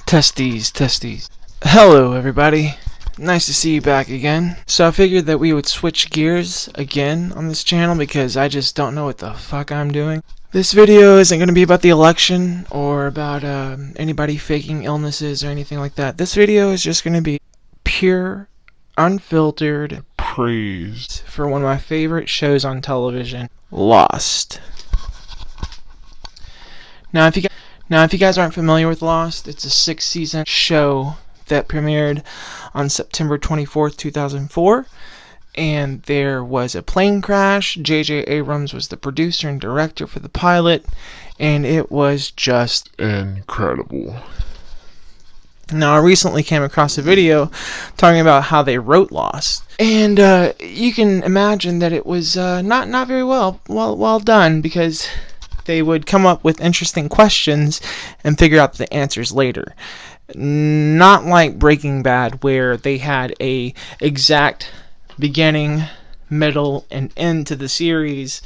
Testes. Hello, everybody. Nice to see you back again. So I figured that we would switch gears again on this channel because I just don't know what the fuck I'm doing. This video isn't going to be about the election or about anybody faking illnesses or anything like that. This video is just going to be pure, unfiltered praise for one of my favorite shows on television, Lost. Now, if you guys aren't familiar with Lost, it's a 6-season show that premiered on September 24th, 2004. And there was a plane crash. J.J. Abrams was the producer and director for the pilot. And it was just incredible. Now, I recently came across a video talking about how they wrote Lost. And you can imagine that it was not very well done, because they would come up with interesting questions and figure out the answers later. Not like Breaking Bad, where they had a exact beginning, middle, and end to the series.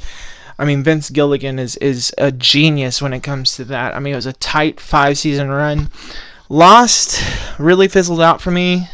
I mean, Vince Gilligan is a genius when it comes to that. I mean, it was a tight 5-season run. Lost really fizzled out for me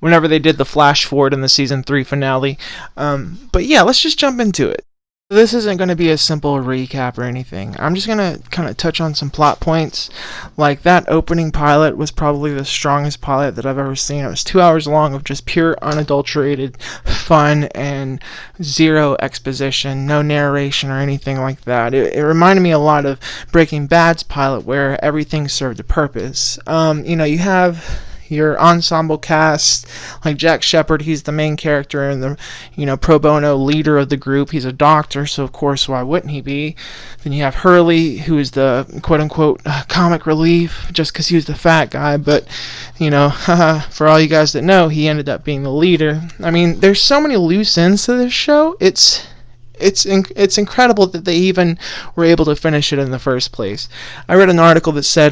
whenever they did the flash forward in the season 3 finale. But yeah, let's just jump into it. This isn't going to be a simple recap or anything. I'm just going to kind of touch on some plot points. Like, that opening pilot was probably the strongest pilot that I've ever seen. It was 2 hours long of just pure, unadulterated fun and zero exposition, no narration or anything like that. It reminded me a lot of Breaking Bad's pilot, where everything served a purpose. You have your ensemble cast, like Jack Shephard, he's the main character and the pro bono leader of the group. He's a doctor, so of course why wouldn't he be? Then you have Hurley, who is the quote-unquote comic relief, just because he was the fat guy, but for all you guys that know, he ended up being the leader. I mean, there's so many loose ends to this show. It's incredible that they even were able to finish it in the first place. I read an article that said,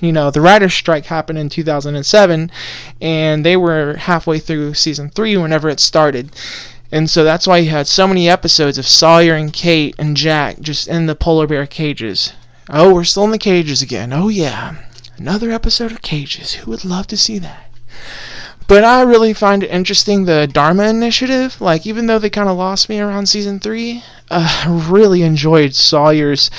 the writer's strike happened in 2007, and they were halfway through season 3 whenever it started. And so that's why you had so many episodes of Sawyer and Kate and Jack just in the polar bear cages. Oh, we're still in the cages again. Oh yeah, another episode of Cages. Who would love to see that? But I really find it interesting, the Dharma Initiative. Like, even though they kind of lost me around season 3, I really enjoyed Sawyer's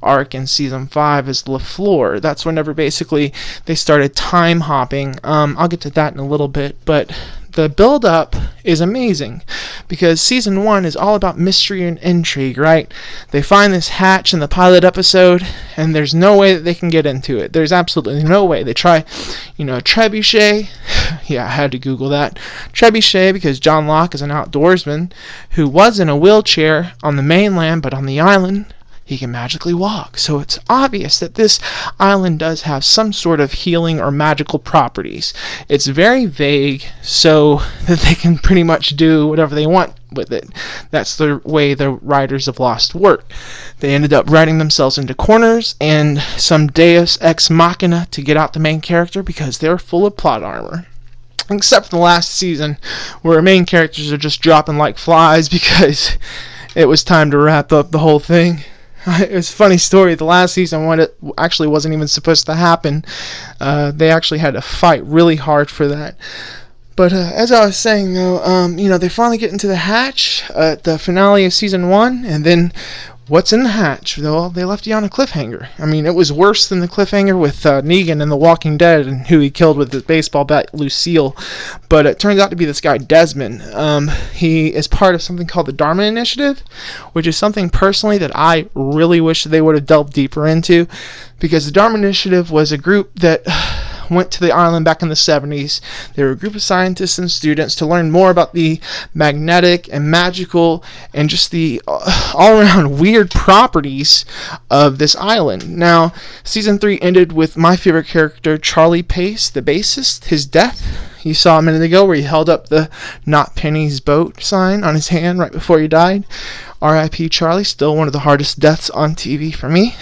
arc in season 5 as LaFleur. That's whenever basically they started time hopping. I'll get to that in a little bit, but the build-up is amazing, because season 1 is all about mystery and intrigue, right? They find this hatch in the pilot episode, and there's no way that they can get into it. There's absolutely no way. They try, trebuchet. Yeah, I had to Google that. Trebuchet, because John Locke is an outdoorsman who was in a wheelchair on the mainland, but on the island, he can magically walk. So it's obvious that this island does have some sort of healing or magical properties. It's very vague, so that they can pretty much do whatever they want with it. That's the way the writers of Lost work. They ended up writing themselves into corners and some deus ex machina to get out the main character, because they're full of plot armor. Except for the last season, where main characters are just dropping like flies because it was time to wrap up the whole thing. It was a funny story. The last season, when it actually wasn't even supposed to happen, they actually had to fight really hard for that. But as I was saying, though, they finally get into the hatch at the finale of season 1, and then what's in the hatch? Well, they left you on a cliffhanger. I mean, it was worse than the cliffhanger with Negan in The Walking Dead and who he killed with his baseball bat, Lucille. But it turns out to be this guy, Desmond. He is part of something called the Dharma Initiative, which is something personally that I really wish they would have delved deeper into, because the Dharma Initiative was a group that went to the island back in the 70s. They were a group of scientists and students to learn more about the magnetic and magical and just the all-around weird properties of this island. Now, season 3 ended with my favorite character, Charlie Pace, the bassist, his death. You saw a minute ago where he held up the Not Penny's Boat sign on his hand right before he died. R.I.P. Charlie, still one of the hardest deaths on TV for me.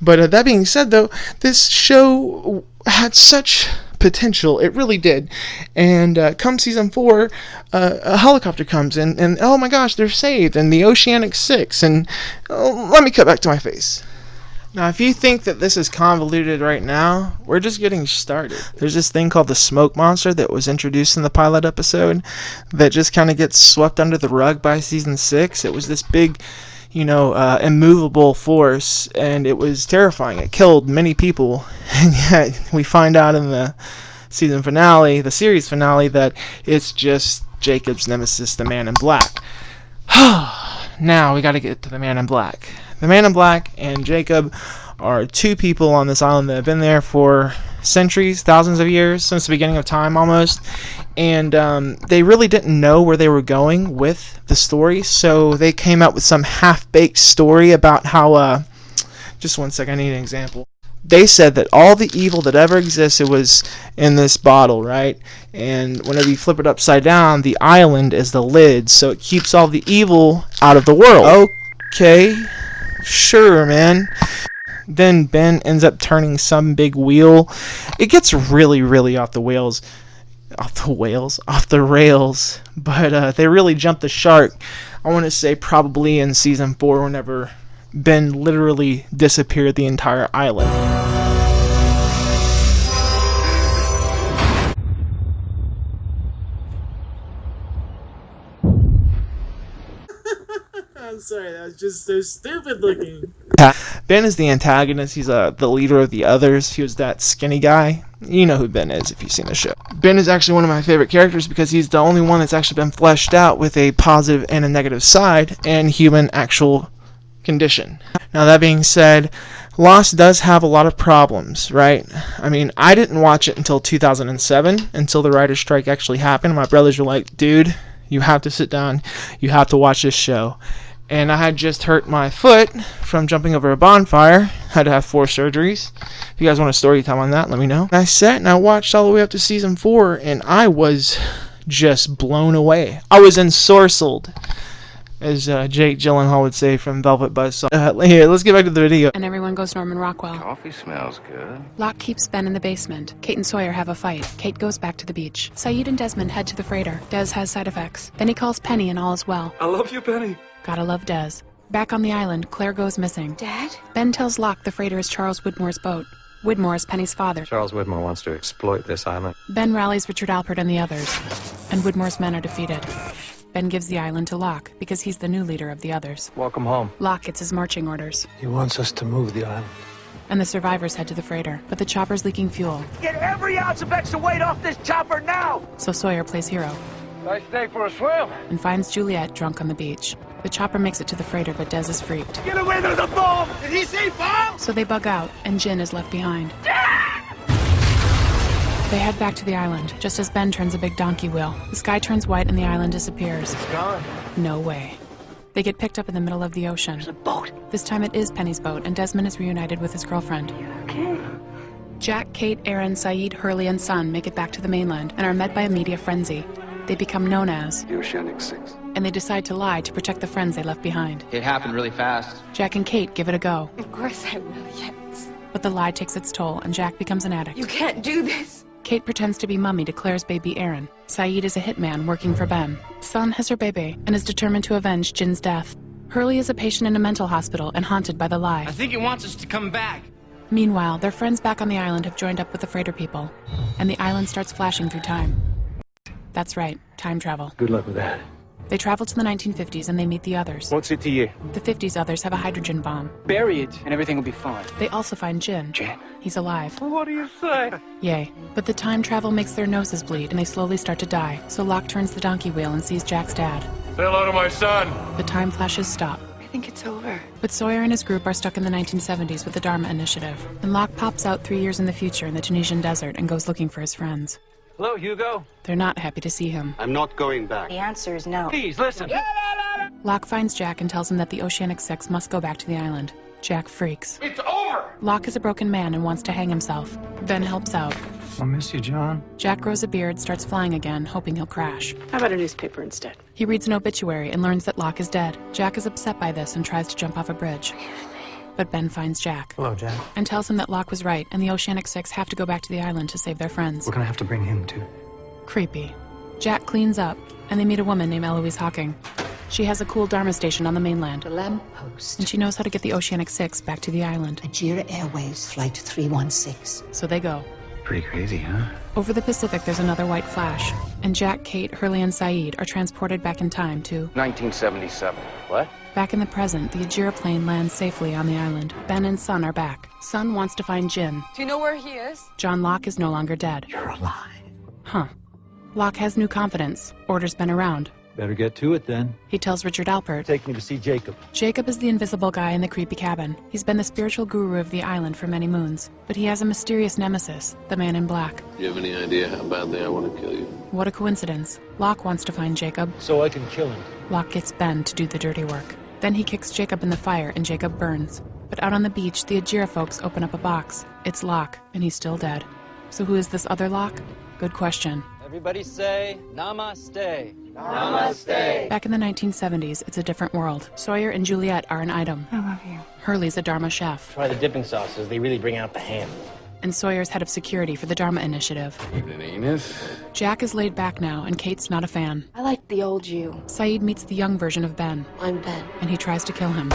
But that being said, though, this show had such potential. It really did. And come season 4, a helicopter comes in, and oh my gosh, they're saved, and the Oceanic 6. And let me cut back to my face. Now, if you think that this is convoluted right now, we're just getting started. There's this thing called the smoke monster that was introduced in the pilot episode that just kind of gets swept under the rug by season 6. It was this big, immovable force, and it was terrifying. It killed many people, and yet we find out in the season finale, the series finale, that it's just Jacob's nemesis, the Man in Black. Now we got to get to the Man in Black. The Man in Black and Jacob are two people on this island that have been there for centuries, thousands of years, since the beginning of time almost. And they really didn't know where they were going with the story, so they came up with some half-baked story about how... just one second, I need an example. They said that all the evil that ever existed was in this bottle, right? And whenever you flip it upside down, the island is the lid, so it keeps all the evil out of the world. Okay, sure, man. Then Ben ends up turning some big wheel. It gets really, really off the rails. But they really jumped the shark. I want to say probably in season 4, whenever Ben literally disappeared the entire island. I'm sorry, that was just so stupid looking. Ben is the antagonist. He's the leader of the others. He was that skinny guy. You know who Ben is if you've seen the show. Ben is actually one of my favorite characters because he's the only one that's actually been fleshed out with a positive and a negative side and human actual condition. Now, that being said, Lost does have a lot of problems, right? I mean, I didn't watch it until 2007, until the writer's strike actually happened. My brothers were like, dude, you have to sit down. You have to watch this show. And I had just hurt my foot from jumping over a bonfire. Had to have 4 surgeries. If you guys want a story time on that, let me know. And I sat and I watched all the way up to season 4, and I was just blown away. I was ensorcelled, as Jake Gyllenhaal would say from Velvet Buzzsaw. Here, let's get back to the video. And everyone goes Norman Rockwell. Coffee smells good. Locke keeps Ben in the basement. Kate and Sawyer have a fight. Kate goes back to the beach. Sayid and Desmond head to the freighter. Des has side effects. Then he calls Penny and all is well. I love you, Penny. Gotta love Des. Back on the island, Claire goes missing. Dad? Ben tells Locke the freighter is Charles Widmore's boat. Widmore is Penny's father. Charles Widmore wants to exploit this island. Ben rallies Richard Alpert and the others, and Widmore's men are defeated. Ben gives the island to Locke because he's the new leader of the others. Welcome home. Locke gets his marching orders. He wants us to move the island. And the survivors head to the freighter, but the chopper's leaking fuel. Get every ounce of extra weight off this chopper now! So Sawyer plays hero. Nice day for a swim. And finds Juliet drunk on the beach. The chopper makes it to the freighter, but Des is freaked. Get away, there's a bomb! Did he say bomb? So they bug out, and Jin is left behind. They head back to the island, just as Ben turns a big donkey wheel. The sky turns white and the island disappears. It's gone. No way. They get picked up in the middle of the ocean. There's a boat. This time it is Penny's boat, and Desmond is reunited with his girlfriend. Okay. Jack, Kate, Aaron, Sayid, Hurley, and Sun make it back to the mainland and are met by a media frenzy. They become known as The Oceanic Six. and they decide to lie to protect the friends they left behind. It happened really fast. Jack and Kate give it a go, Of course I will, yes. but the lie takes its toll and Jack becomes an addict. You can't do this. Kate pretends to be Mummy to Claire's baby Aaron. Sayid is a hitman working for Ben. Sun has her baby and is determined to avenge Jin's death. Hurley is a patient in a mental hospital and haunted by the lie. I think it wants us to come back. Meanwhile, their friends back on the island have joined up with the freighter people, and the island starts flashing through time. That's right, time travel. Good luck with that. They travel to the 1950s and they meet the others. What's it to you? The 50s others have a hydrogen bomb. Bury it, and everything will be fine. They also find Jin. Jin? He's alive. What do you say? Yay. But the time travel makes their noses bleed and they slowly start to die. So Locke turns the donkey wheel and sees Jack's dad. Say hello to my son. The time flashes stop. I think it's over. But Sawyer and his group are stuck in the 1970s with the Dharma Initiative. And Locke pops out 3 years in the future in the Tunisian desert and goes looking for his friends. Hello, Hugo. They're not happy to see him. I'm not going back. The answer is no. Please, listen. Locke finds Jack and tells him that the Oceanic Six must go back to the island. Jack freaks. It's over. Locke is a broken man and wants to hang himself. Ben helps out. I'll miss you, John. Jack grows a beard, starts flying again, hoping he'll crash. How about a newspaper instead? He reads an obituary and learns that Locke is dead. Jack is upset by this and tries to jump off a bridge. But Ben finds Jack Hello, Jack. and tells him that Locke was right and the Oceanic Six have to go back to the island to save their friends. We're gonna have to bring him too. Creepy. Jack cleans up, and they meet a woman named Eloise Hawking. She has a cool Dharma station on the mainland, The lamppost. and she knows how to get the Oceanic 6 back to the island. Ajira Airways Flight 316. So they go. Pretty crazy, huh? Over the Pacific, there's another white flash, and Jack, Kate, Hurley, and Saeed are transported back in time to... 1977. What? Back in the present, the Ajira plane lands safely on the island. Ben and Sun are back. Sun wants to find Jin. Do you know where he is? John Locke is no longer dead. You're alive. Huh. Locke has new confidence. Orders Ben around. Better get to it then. He tells Richard Alpert. Take me to see Jacob. Jacob is the invisible guy in the creepy cabin. He's been the spiritual guru of the island for many moons. But he has a mysterious nemesis, the man in black. Do you have any idea how badly I want to kill you? What a coincidence. Locke wants to find Jacob. So I can kill him. Locke gets Ben to do the dirty work. Then he kicks Jacob in the fire and Jacob burns. But out on the beach, the Ajira folks open up a box. It's Locke, and he's still dead. So who is this other Locke? Good question. Everybody say namaste. Namaste. Back in the 1970s, it's a different world. Sawyer and Juliet are an item. I love you. Hurley's a Dharma chef. Try the dipping sauces. They really bring out the ham. And Sawyer's head of security for the Dharma Initiative. Evening, Enos. Jack is laid back now, and Kate's not a fan. I like the old you. Saeed meets the young version of Ben, I'm Ben. and he tries to kill him.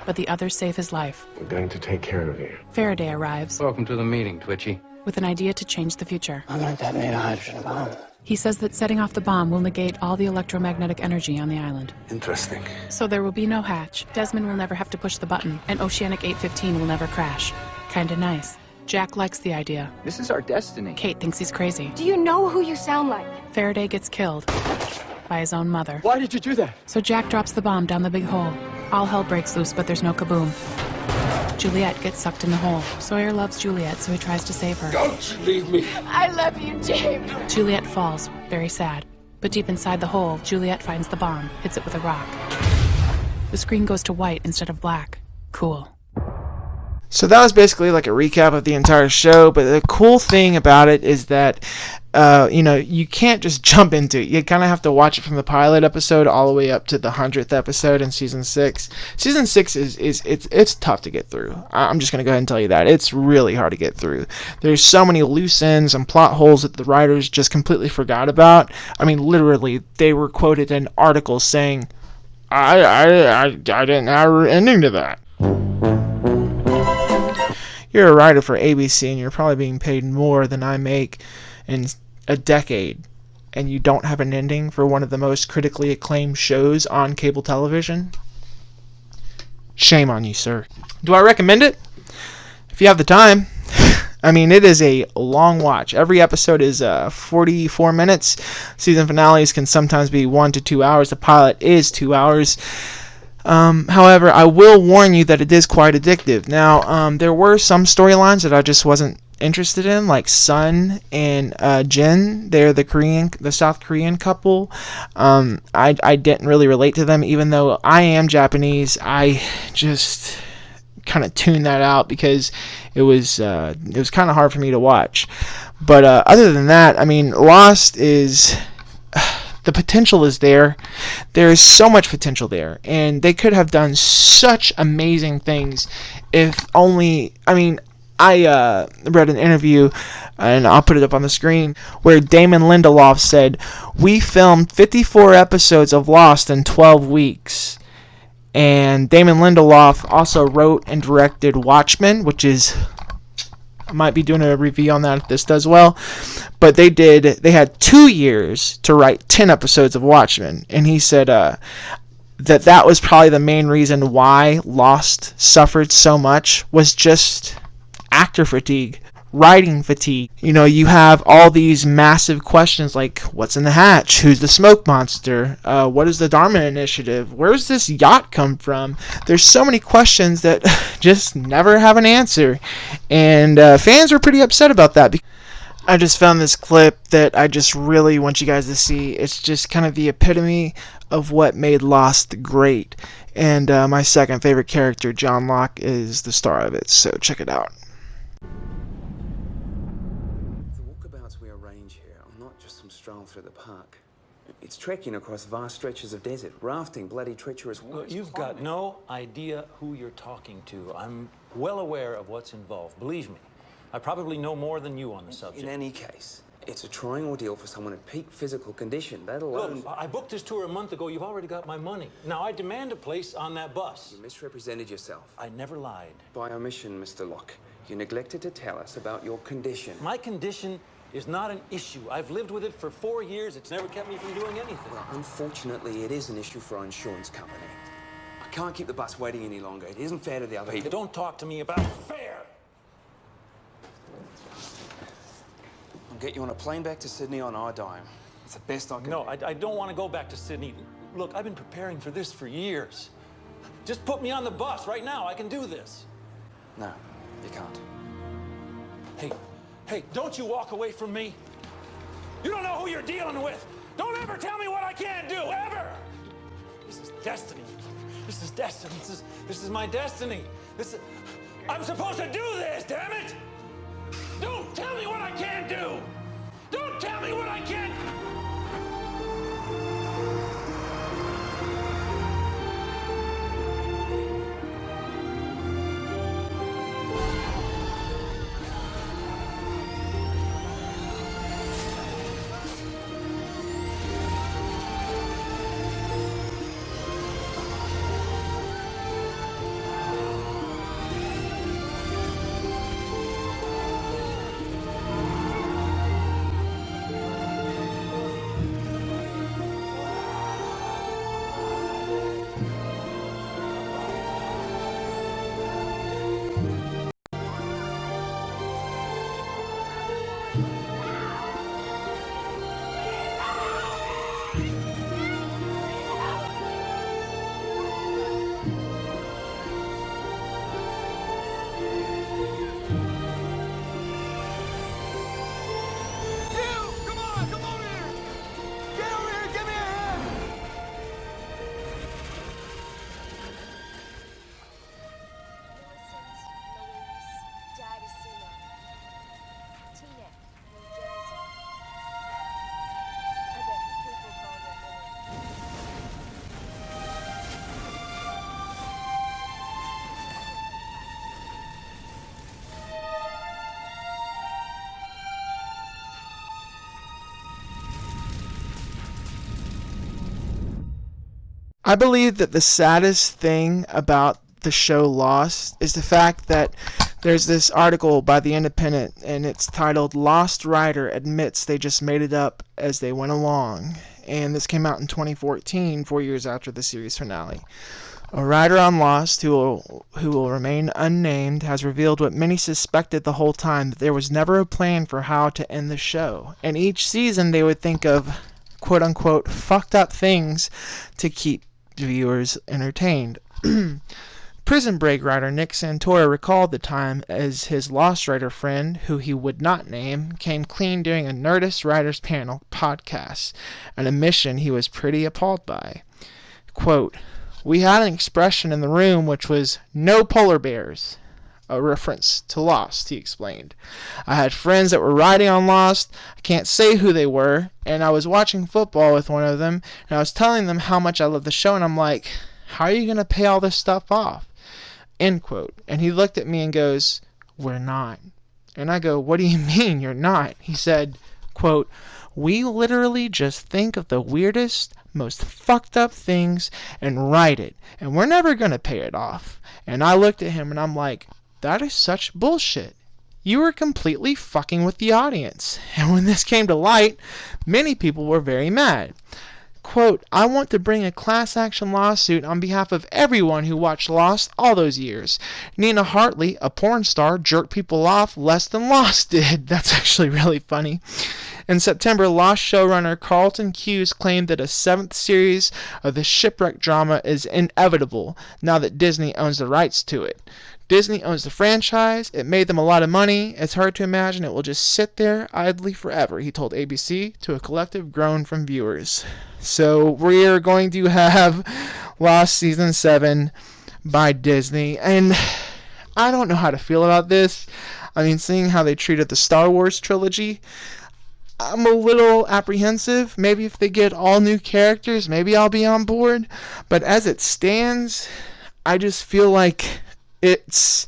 But the others save his life. We're going to take care of you. Faraday arrives Welcome to the meeting, Twitchy. with an idea to change the future. I'm gonna detonate a hydrogen bomb. He says that setting off the bomb will negate all the electromagnetic energy on the island. Interesting. So there will be no hatch, Desmond will never have to push the button, and Oceanic 815 will never crash. Kinda nice. Jack likes the idea. This is our destiny. Kate thinks he's crazy. Do you know who you sound like? Faraday gets killed by his own mother. Why did you do that? So Jack drops the bomb down the big hole. All hell breaks loose, but there's no kaboom. Juliet gets sucked in the hole. Sawyer loves Juliet, so he tries to save her. Don't you leave me. I love you, James. Juliet falls, very sad. But deep inside the hole, Juliet finds the bomb, hits it with a rock. The screen goes to white instead of black. Cool. So that was basically like a recap of the entire show, but the cool thing about it is that, you can't just jump into it. You kind of have to watch it from the pilot episode all the way up to the 100th episode in season 6. Season 6 it's tough to get through. I'm just going to go ahead and tell you that. It's really hard to get through. There's so many loose ends and plot holes that the writers just completely forgot about. I mean, literally, they were quoted in articles saying, I didn't have an ending to that. You're a writer for ABC and you're probably being paid more than I make in a decade, and you don't have an ending for one of the most critically acclaimed shows on cable television? Shame on you, sir. Do I recommend it? If you have the time. I mean, it is a long watch. Every episode is 44 minutes. Season finales can sometimes be 1 to 2 hours. The pilot is 2 hours. However, I will warn you that it is quite addictive. Now, there were some storylines that I just wasn't interested in, like Sun and Jin. They're the South Korean couple. I didn't really relate to them, even though I am Japanese. I just kind of tuned that out because it was kind of hard for me to watch. But other than that, I mean, Lost is. The potential is there. There is so much potential there. And they could have done such amazing things if only... I mean, I read an interview, and I'll put it up on the screen, where Damon Lindelof said, "We filmed 54 episodes of Lost in 12 weeks. And Damon Lindelof also wrote and directed Watchmen, which is... I might be doing a review on that if this does well. But they had 2 years to write 10 episodes of Watchmen. And he said that was probably the main reason why Lost suffered so much, was just actor fatigue, writing fatigue. You have all these massive questions like, what's in the hatch? Who's the smoke monster? What is the Dharma Initiative? Where's this yacht come from? There's so many questions that just never have an answer. And fans were pretty upset about that. I just found this clip that I just really want you guys to see. It's just kind of the epitome of what made Lost great. And my second favorite character, John Locke, is the star of it. So check it out. The walkabouts we arrange here are not just some stroll through the park. It's trekking across vast stretches of desert, rafting, bloody treacherous waters. Look, you've got no idea who you're talking to. I'm well aware of what's involved. Believe me, I probably know more than you on the subject. In any case, It's a trying ordeal for someone in peak physical condition. That alone... Look, I booked this tour a month ago. You've already got my money. Now, I demand a place on that bus. You misrepresented yourself. I never lied. By omission, Mr. Locke. You neglected to tell us about your condition. My condition is not an issue. I've lived with it for 4 years. It's never kept me from doing anything. Well, unfortunately, it is an issue for our insurance company. I can't keep the bus waiting any longer. It isn't fair to the other people. Don't talk to me about fair. I'll get you on a plane back to Sydney on our dime. It's the best I can do. No, I don't want to go back to Sydney. Look, I've been preparing for this for years. Just put me on the bus right now. I can do this. No, you can't. Hey, don't you walk away from me. You don't know who you're dealing with. Don't ever tell me what I can't do, ever. This is destiny. This is destiny. This is my destiny. I'm supposed to do this, damn it! Don't tell me what I can't do! Don't tell me what I can't... I believe that the saddest thing about the show Lost is the fact that there's this article by The Independent, and it's titled "Lost Writer Admits They Just Made It Up as They Went Along." And this came out in 2014, 4 years after the series finale. A writer on Lost, who will remain unnamed, has revealed what many suspected the whole time, that there was never a plan for how to end the show. And each season they would think of quote-unquote fucked up things to keep viewers entertained. Prison Break writer Nick Santora recalled the time as his Lost writer friend, who he would not name, came clean during a Nerdist Writers Panel podcast, an admission he was pretty appalled by. Quote, "We had an expression in the room which was, 'No polar bears,' a reference to Lost," he explained. "I had friends that were writing on Lost. I can't say who they were, and I was watching football with one of them, and I was telling them how much I love the show, and I'm like, how are you going to pay all this stuff off?" End quote. And he looked at me and goes, "We're not." And I go, "What do you mean you're not?" He said, quote, "We literally just think of the weirdest, most fucked up things and write it, and we're never going to pay it off." And I looked at him and I'm like, that is such bullshit. You were completely fucking with the audience. And when this came to light, many people were very mad. Quote, "I want to bring a class action lawsuit on behalf of everyone who watched Lost all those years. Nina Hartley, a porn star, jerked people off less than Lost did." That's actually really funny. In September, Lost showrunner Carlton Cuse claimed that a 7th series of the shipwreck drama is inevitable now that Disney owns the rights to it. Disney owns the franchise. It made them a lot of money. It's hard to imagine it will just sit there idly forever, he told ABC to a collective groan from viewers. So we're going to have Lost Season 7 by Disney. And I don't know how to feel about this. I mean, seeing how they treated the Star Wars trilogy, I'm a little apprehensive. Maybe if they get all new characters, maybe I'll be on board. But as it stands, I just feel like it's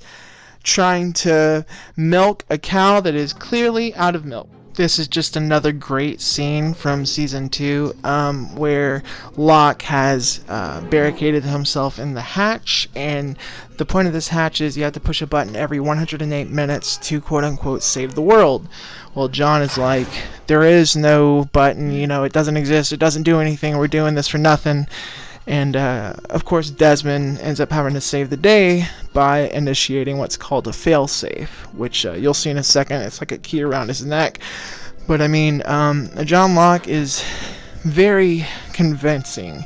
trying to milk a cow that is clearly out of milk. This is just another great scene from season 2, where Locke has barricaded himself in the hatch, and the point of this hatch is you have to push a button every 108 minutes to quote-unquote save the world. Well, John is like, there is no button, you know, it doesn't exist, it doesn't do anything, we're doing this for nothing. And of course Desmond ends up having to save the day by initiating what's called a failsafe, which you'll see in a second. It's like a key around his neck. But I mean, John Locke is very convincing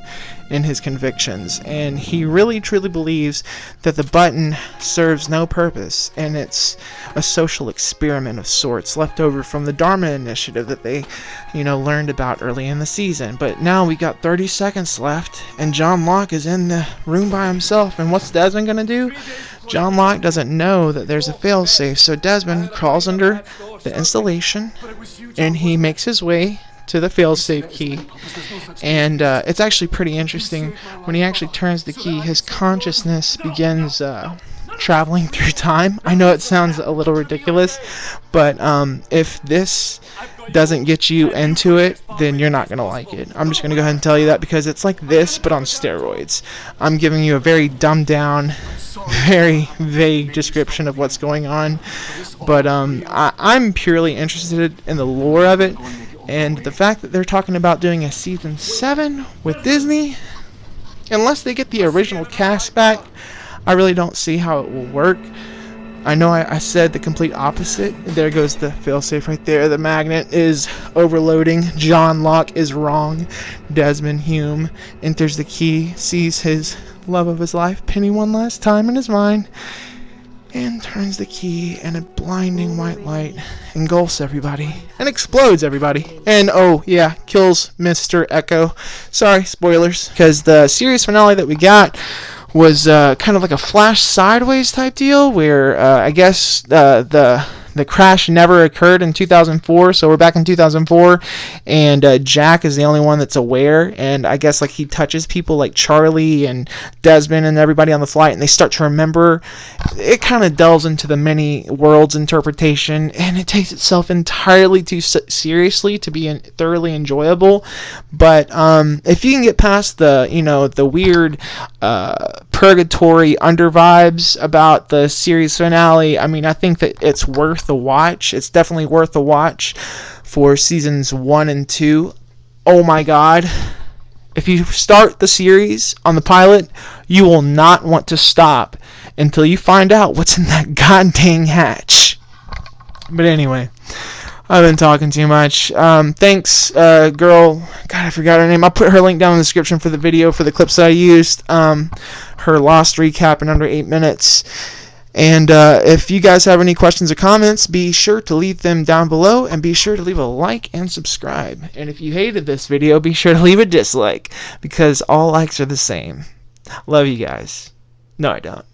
in his convictions, and he really truly believes that the button serves no purpose, and it's a social experiment of sorts left over from the Dharma Initiative that they, you know, learned about early in the season. But now we got 30 seconds left, and John Locke is in the room by himself, and what's Desmond gonna do? John Locke doesn't know that there's a failsafe, so Desmond crawls under the installation, and he makes his way to the failsafe key, and it's actually pretty interesting. When he actually turns the key, his consciousness begins traveling through time. I know it sounds a little ridiculous, but if this doesn't get you into it, then you're not going to like it. I'm just going to go ahead and tell you that, because it's like this, but on steroids. I'm giving you a very dumbed down, very vague description of what's going on, but I'm purely interested in the lore of it. And the fact that they're talking about doing a season 7 with Disney, unless they get the original cast back, I really don't see how it will work. I know I said the complete opposite. There goes the failsafe right there. The magnet is overloading. John Locke is wrong. Desmond Hume enters the key, sees his love of his life, Penny, one last time in his mind, and turns the key, and a blinding white light engulfs everybody and explodes everybody, and oh yeah, kills Mr. Echo. Sorry, spoilers, because the series finale that we got was kind of like a flash sideways type deal, where I guess the crash never occurred in 2004, so we're back in 2004, and Jack is the only one that's aware, and I guess like he touches people like Charlie and Desmond and everybody on the flight, and they start to remember. It kind of delves into the many worlds interpretation, and it takes itself entirely too seriously to be thoroughly enjoyable. But if you can get past the weird purgatory under vibes about the series finale, I mean, I think that it's worth the watch. It's definitely worth the watch for seasons 1 and 2. Oh my god. If you start the series on the pilot, you will not want to stop until you find out what's in that goddamn hatch. But anyway, I've been talking too much. Thanks, girl. God, I forgot her name. I'll put her link down in the description for the video, for the clips that I used. Her Lost recap in under 8 minutes. And if you guys have any questions or comments, be sure to leave them down below, and be sure to leave a like and subscribe. And if you hated this video, be sure to leave a dislike, because all likes are the same. Love you guys. No, I don't.